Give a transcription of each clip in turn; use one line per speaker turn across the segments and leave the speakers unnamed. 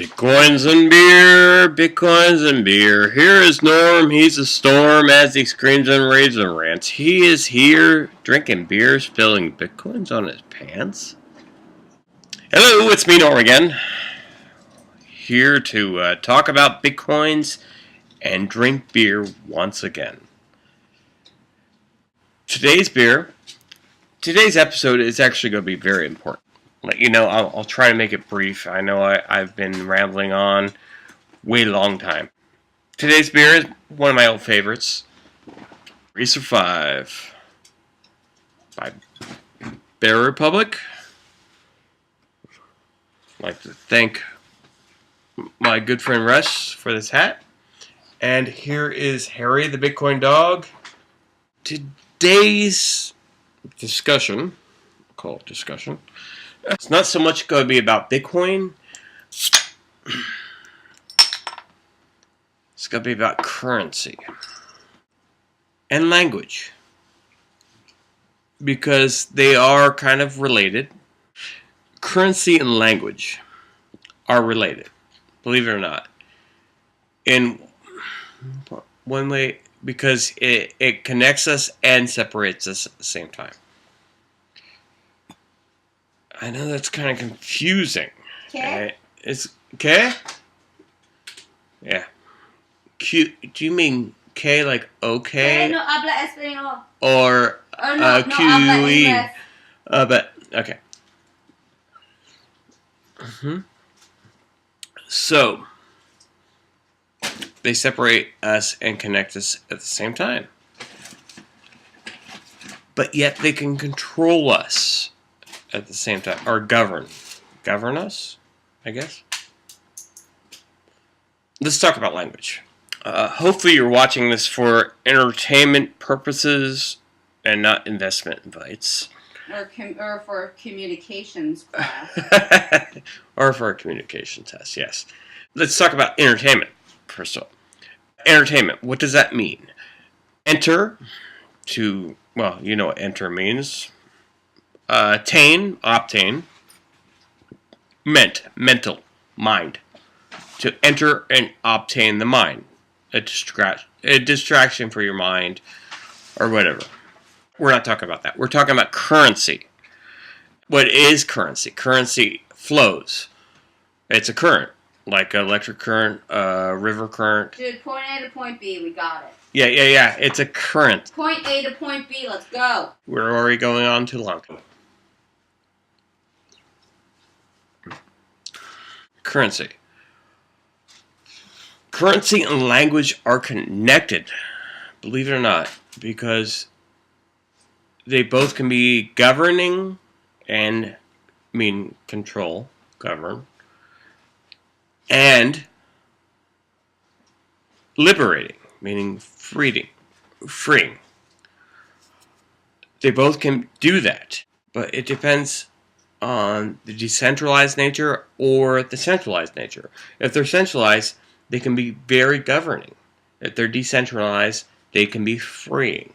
Bitcoins and beer, Bitcoins and beer. Here is Norm, he's a storm as he screams and raves and rants. He is here drinking beer, spilling Bitcoins on his pants. Hello, it's me, Norm, again. Here to talk about Bitcoins and drink beer once again. Today's episode is actually going to be very important. I'll try to make it brief. I know I've been rambling on way long time. Today's beer is one of my old favorites. Racer 5 by Bear Republic. I'd like to thank my good friend Russ for this hat. And here is Harry the Bitcoin dog. Today's discussion, it's not so much going to be about Bitcoin. It's going to be about currency and language, because they are kind of related. Currency and language are related, believe it or not. In one way, because it connects us and separates us at the same time. I know that's kind of confusing.
Okay.
It's okay? Yeah. Q. Do you mean K like okay?
No habla español.
Or
no habla
QE?
inglés.
But okay. So they separate us and connect us at the same time, but yet they can control us at the same time, or govern us, I guess. Let's talk about language. Hopefully you're watching this for entertainment purposes and not investment advice.
Or for communications class.
Or for a communication test, yes. Let's talk about entertainment, first of all. Entertainment, what does that mean? Enter, well, you know what enter means. Obtain, mental, mind. To enter and obtain the mind. A distraction for your mind, or whatever. We're not talking about that. We're talking about currency. What is currency? Currency flows. It's a current, like electric current, river current.
Dude, point A to point B, we got it.
Yeah. It's a current.
Point A to point B, let's go.
We're already going on too long. Currency. Currency and language are connected, believe it or not, because they both can be governing and mean control, govern, and liberating, meaning freeing. They both can do that, but it depends on the decentralized nature or the centralized nature. If they're centralized, they can be very governing. If they're decentralized, they can be freeing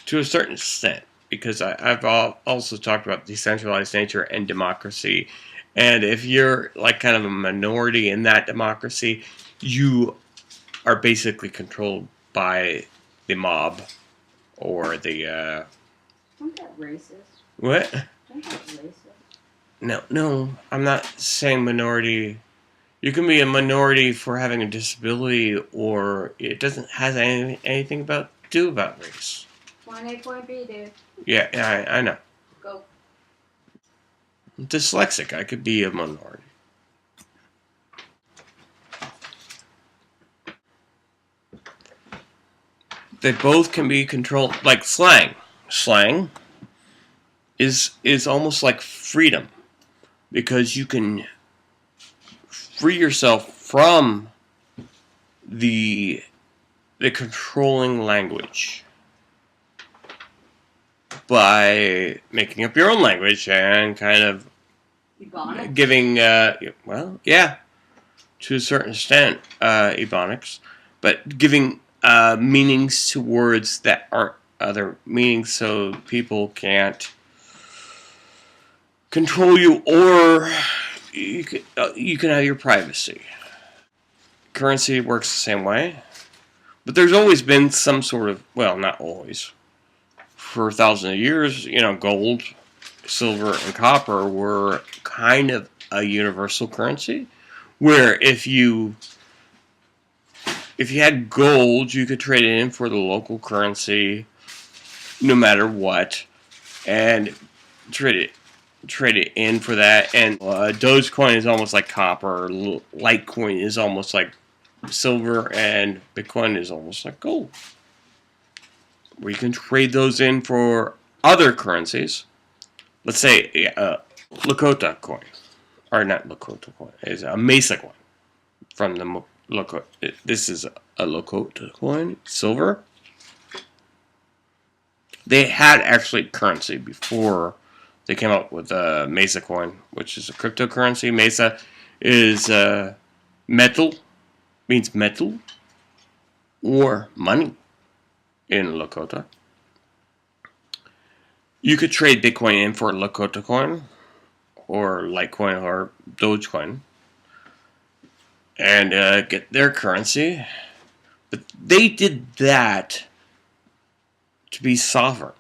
to a certain extent, because I've also talked about decentralized nature and democracy. And if you're like kind of a minority in that democracy, you are basically controlled by the mob or the
Don't get racist.
What?
Don't get racist.
No, I'm not saying minority. You can be a minority for having a disability, or it doesn't have anything to do about race.
Point A, point B, dude.
Yeah, I know.
Go.
I'm dyslexic. I could be a minority. They both can be controlled, like slang. Slang is almost like freedom, because you can free yourself from the controlling language by making up your own language and kind of
Ebonics?
giving, to a certain extent, Ebonics, but giving meanings to words that aren't other meanings, so people can't control you or you can have your privacy. Currency works the same way, but there's always been some sort of, well, not always. For thousands of years, gold, silver, and copper were kind of a universal currency, where if you had gold, you could trade it in for the local currency, no matter what, and trade it in for that. And Dogecoin is almost like copper. Litecoin is almost like silver, and Bitcoin is almost like gold. We can trade those in for other currencies. Let's say Lakota coin, or not Lakota coin, is a Mesa coin from the Lakota. This is a Lakota coin, silver. They had actually currency before they came up with Mesa coin, which is a cryptocurrency. Mesa is metal, means metal, or money in Lakota. You could trade Bitcoin in for Lakota coin, or Litecoin, or Dogecoin, and get their currency. But they did that to be sovereign,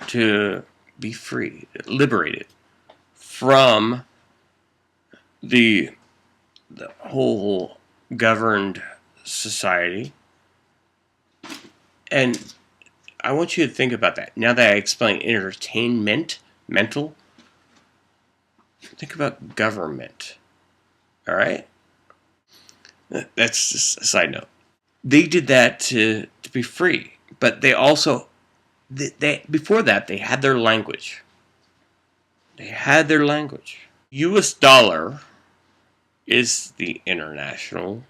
to be free, liberated from the whole governed society. And I want you to think about that. Now that I explained mental, think about government. All right? That's just a side note. They did that to be free, but they also, before that, they had their language. U.S. dollar is the international,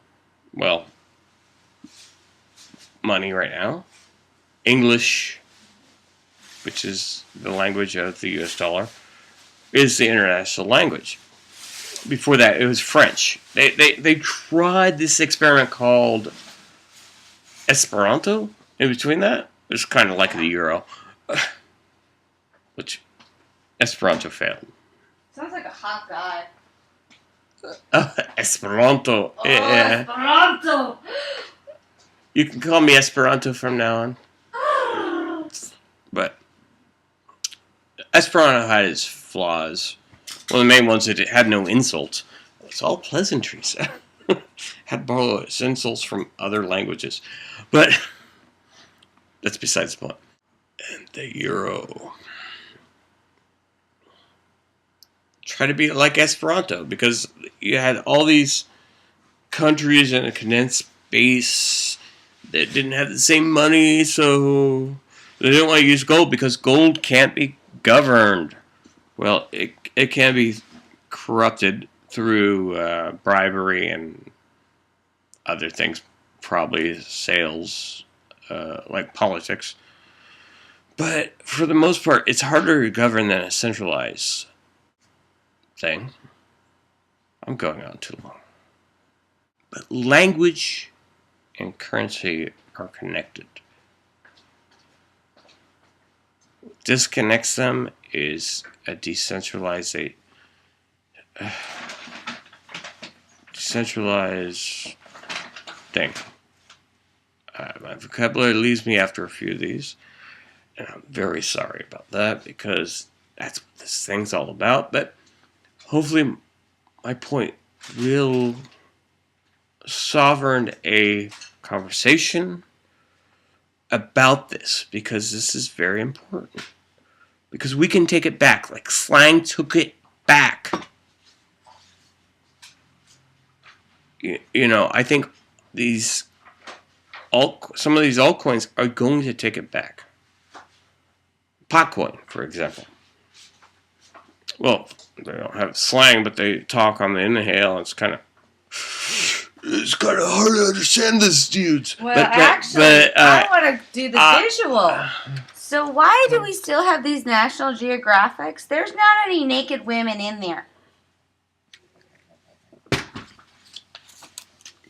money right now. English, which is the language of the U.S. dollar, is the international language. Before that, it was French. They tried this experiment called Esperanto. In between that, it was kind of like the euro, which Esperanto failed.
Sounds like a hot guy.
Esperanto.
Oh, yeah. Esperanto!
You can call me Esperanto from now on. But Esperanto had its flaws. One of the main ones, it had no insults. It's all pleasantries. Had to borrow its insults from other languages. But that's besides the point. And the euro. Try to be like Esperanto, because you had all these countries in a condensed space that didn't have the same money, so they didn't want to use gold because gold can't be governed. Well, it can be corrupted through bribery and other things, probably sales, like politics. But for the most part, it's harder to govern than a centralized thing. I'm going on too long. But language and currency are connected. What disconnects them is a decentralized thing. My vocabulary leaves me after a few of these, and I'm very sorry about that, because that's what this thing's all about. But hopefully my point will sovereign a conversation about this, because this is very important. Because we can take it back, like slang took it back. I think some of these altcoins are going to take it back. Potcoin, for example. Well, they don't have slang, but they talk on the inhale. It's kind of hard to understand this, dudes.
Well, I want to do the visual. So why do we still have these National Geographics? There's not any naked women in there.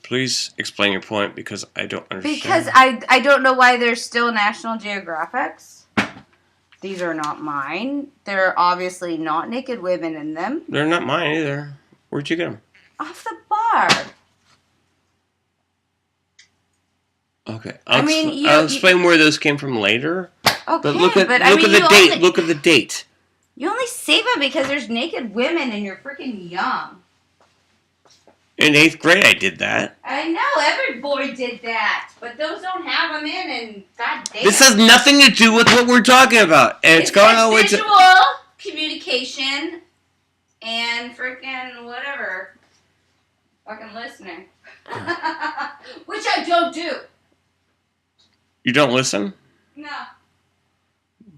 Please explain your point, because I don't understand.
Because I don't know why there's still National Geographics. These are not mine. There are obviously not naked women in them.
They're not mine either. Where'd you get them?
Off the bar.
Okay.
I'll
explain where those came from later.
Okay,
but look at the date. Look at the date.
You only save them because there's naked women and you're freaking young.
In 8th grade, I did that.
I know, every boy did that. But those don't have them in, and goddamn.
This has nothing to do with what we're talking about. And it's going on with
visual communication and freaking whatever. Fucking listening. Which I don't do.
You don't listen?
No.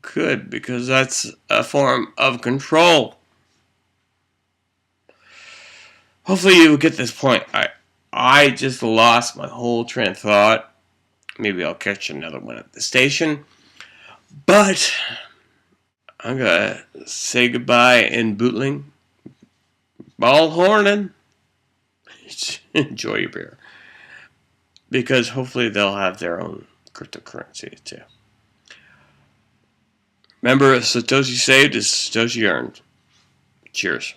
Good, because that's a form of control. Hopefully you get this point. I just lost my whole train of thought. Maybe I'll catch another one at the station. But I'm going to say goodbye in Bootling. Ball horning. Enjoy your beer. Because hopefully they'll have their own cryptocurrency too. Remember, Satoshi saved is Satoshi earned. Cheers.